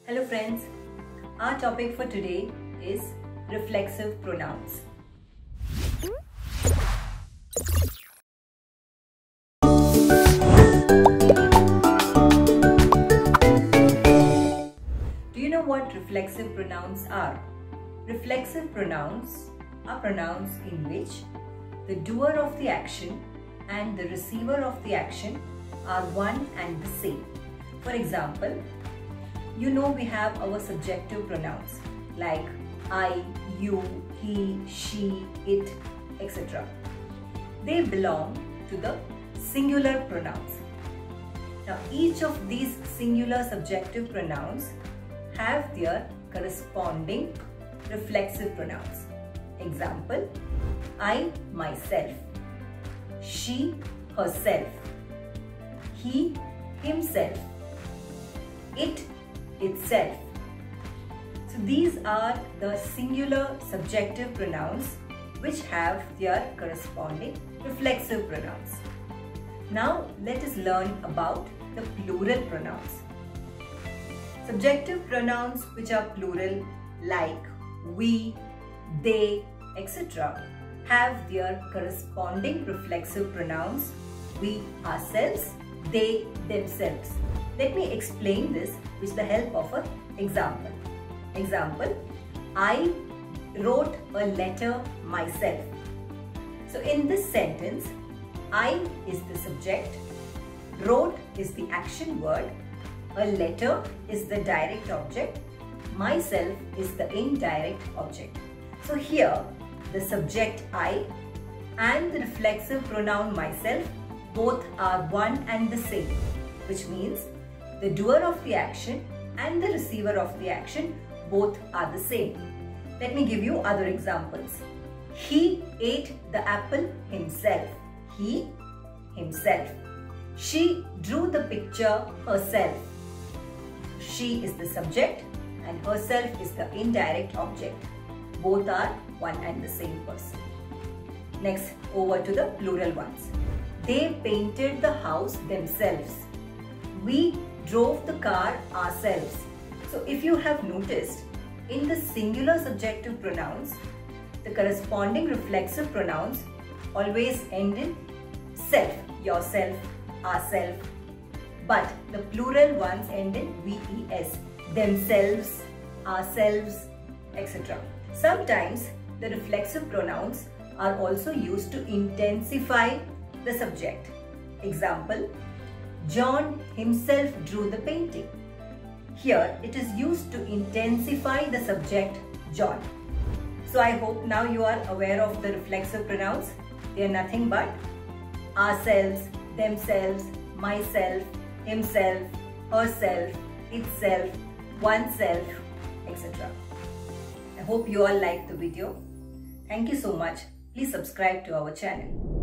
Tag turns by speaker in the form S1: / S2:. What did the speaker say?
S1: Hello friends, our topic for today is reflexive pronouns. Do you know what reflexive pronouns are? Reflexive pronouns are pronouns in which the doer of the action and the receiver of the action are one and the same. For example, you know we have our subjective pronouns like I, you, he, she, it, etc. They belong to the singular pronouns. Now each of these singular subjective pronouns have their corresponding reflexive pronouns. Example, I, myself, she, herself, he, himself, it, itself. So these are the singular subjective pronouns which have their corresponding reflexive pronouns. Now let us learn about the plural pronouns. Subjective pronouns which are plural like we, they, etc. have their corresponding reflexive pronouns we, ourselves, they, themselves. Let me explain this with the help of an example. Example, I wrote a letter myself. So in this sentence, I is the subject, wrote is the action word, a letter is the direct object, myself is the indirect object. So here, the subject I and the reflexive pronoun myself both are one and the same, which means the doer of the action and the receiver of the action both are the same. Let me give you other examples. He ate the apple himself. He, himself. She drew the picture herself. She is the subject and herself is the indirect object. Both are one and the same person. Next, over to the plural ones. They painted the house themselves. We drove the car ourselves. So if you have noticed, in the singular subjective pronouns, the corresponding reflexive pronouns always end in self, yourself, ourself. But the plural ones end in VES, themselves, ourselves, etc. Sometimes the reflexive pronouns are also used to intensify the subject. Example, John himself drew the painting. Here it is used to intensify the subject John. So I hope now you are aware of the reflexive pronouns. They are nothing but ourselves, themselves, myself, himself, herself, itself, oneself, etc. I hope you all liked the video. Thank you so much. Please subscribe to our channel.